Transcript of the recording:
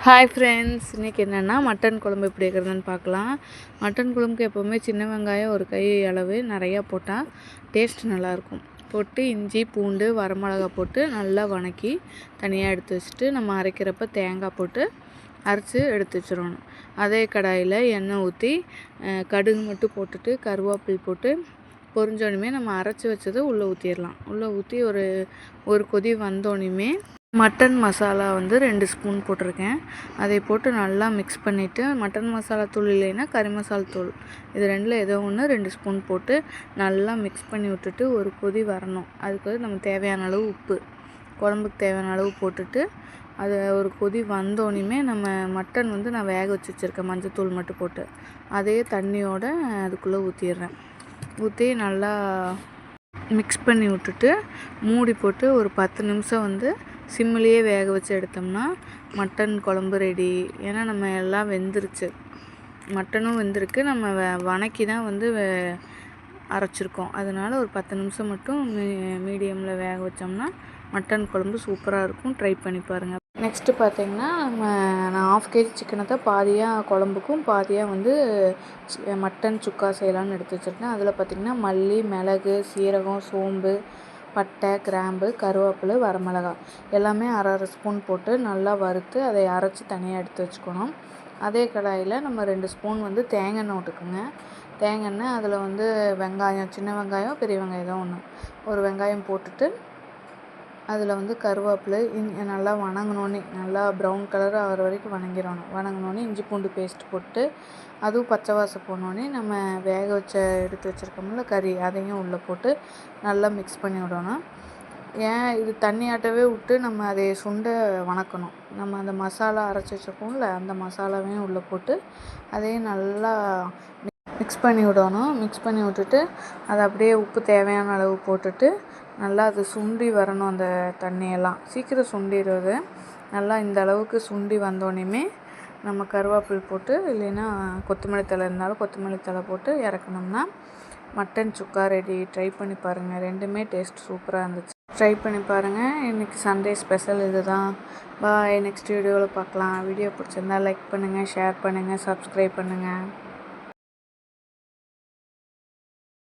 Hi friends, இன்றைக்கி என்னென்னா mutton குழம்பு எப்படி வைக்கிறதுன்னு பார்க்கலாம். மட்டன் குழம்புக்கு எப்போவுமே சின்ன வெங்காயம் ஒரு கை அளவு நிறையா போட்டால் டேஸ்ட் நல்லாயிருக்கும். போட்டு இஞ்சி பூண்டு வரமிளகா போட்டு நல்லா வணக்கி தனியாக எடுத்து வச்சுட்டு நம்ம அரைக்கிறப்ப தேங்காய் போட்டு அரைச்சி எடுத்து வச்சிடணும். அதே கடாயில் எண்ணெய் ஊற்றி கடுகு மட்டும் போட்டுட்டு கருவேப்பிலை போட்டு பொரிஞ்சோடனே நம்ம அரைச்சி வச்சதை உள்ளே ஊற்றிடலாம். உள்ளே ஊற்றி ஒரு கொதி வந்தோடனே மட்டன் மசாலா 2 ஸ்பூன் போட்டிருக்கேன். அதை போட்டு நல்லா மிக்ஸ் பண்ணிவிட்டு, மட்டன் மசாலா தூள் இல்லைன்னா கறி மசாலா தூள் இது ரெண்டில் ஏதோ ஒன்று 2 ஸ்பூன் போட்டு நல்லா மிக்ஸ் பண்ணி விட்டுட்டு ஒரு கொதி வரணும். அதுக்கு நம்ம தேவையான அளவு உப்பு, குழம்புக்கு தேவையான அளவு போட்டுட்டு அது ஒரு கொதி வந்தோடனே நம்ம மட்டன் நான் வேக வச்சு வச்சுருக்கேன் மஞ்சத்தூள் மட்டும் போட்டு அதே தண்ணியோடு அதுக்குள்ளே ஊற்றிடுறேன். ஊற்றி நல்லா மிக்ஸ் பண்ணி விட்டுட்டு மூடி போட்டு ஒரு 10 நிமிஷம் சிம்மிலேயே வேக வச்சு எடுத்தோம்னா மட்டன் குழம்பு ரெடி. ஏன்னா நம்ம எல்லாம் வெந்துருச்சு, மட்டனும் வெந்திருக்கு, நம்ம வணக்கி தான் அரைச்சிருக்கோம். அதனால் ஒரு 10 நிமிஷம் மட்டும் மீடியமில் வேக வச்சோம்னா மட்டன் குழம்பு சூப்பராக இருக்கும். ட்ரை பண்ணி பாருங்கள். நெக்ஸ்ட்டு பார்த்திங்கன்னா நான் 1/2 kg சிக்கனை தான் பாதியாக குழம்புக்கும் பாதியாக மட்டன் சுக்கா செய்யலான்னு எடுத்து வச்சுருக்கேன். அதில் பார்த்திங்கன்னா மல்லி, மிளகு, சீரகம், சோம்பு, பட்டை, கிராம்பு, கருவேப்பிலை, வரமிளகா எல்லாமே அரை ஸ்பூன் போட்டு நல்லா வறுத்து அதை அரைச்சி தனியாக எடுத்து வச்சுக்கணும். அதே கடாயில் நம்ம 2 ஸ்பூன் தேங்காய் எண்ணெய் விட்டுக்குங்க. தேங்காய் எண்ணெய் அதில் வெங்காயம், சின்ன வெங்காயம் பெரிய வெங்காயம் ஏதோ ஒன்று, ஒரு வெங்காயம் போட்டுட்டு அதில் கருவேப்பிலை நல்லா வணங்கினோன்னே நல்லா ப்ரௌன் கலர் ஆகிற வரைக்கும் வணங்கிடணும். வணங்கினோன்னே இஞ்சி பூண்டு பேஸ்ட் போட்டு அதுவும் பச்சை வாசம் போனோடனே நம்ம வேக எடுத்து வச்சுருக்கோம்ல கறி, அதையும் உள்ளே போட்டு நல்லா மிக்ஸ் பண்ணி விடணும். ஏன் இது தண்ணியாட்டவே விட்டு நம்ம அதை சுண்டை வணக்கணும். நம்ம அந்த மசாலா அரைச்சி வச்சுருக்கோம்ல அந்த மசாலாவையும் உள்ளே போட்டு அதையும் நல்லா மிக்ஸ் பண்ணி விடணும். மிக்ஸ் பண்ணி விட்டுட்டு அதை அப்படியே உப்பு தேவையான அளவு போட்டுட்டு நல்லா அது சுண்டி வரணும். அந்த தண்ணியெல்லாம் சீக்கிரம் சுண்டிடுறது. நல்லா இந்த அளவுக்கு சுண்டி வந்தோடனே நம்ம கருவேப்பிலை போட்டு இல்லைன்னா கொத்தமல்லி தழை இருந்தாலும் கொத்தமல்லி தழை போட்டு இறக்கணும்னா மட்டன் சுக்கா ரெடி. ட்ரை பண்ணி பாருங்கள், ரெண்டுமே டேஸ்ட் சூப்பராக இருந்துச்சு. ட்ரை பண்ணி பாருங்கள். இன்றைக்கி சண்டே ஸ்பெஷல் இது தான். பாய், நெக்ஸ்ட் வீடியோவில் பார்க்கலாம். வீடியோ பிடிச்சிருந்தா லைக் பண்ணுங்கள், ஷேர் பண்ணுங்கள், சப்ஸ்கிரைப் பண்ணுங்கள்.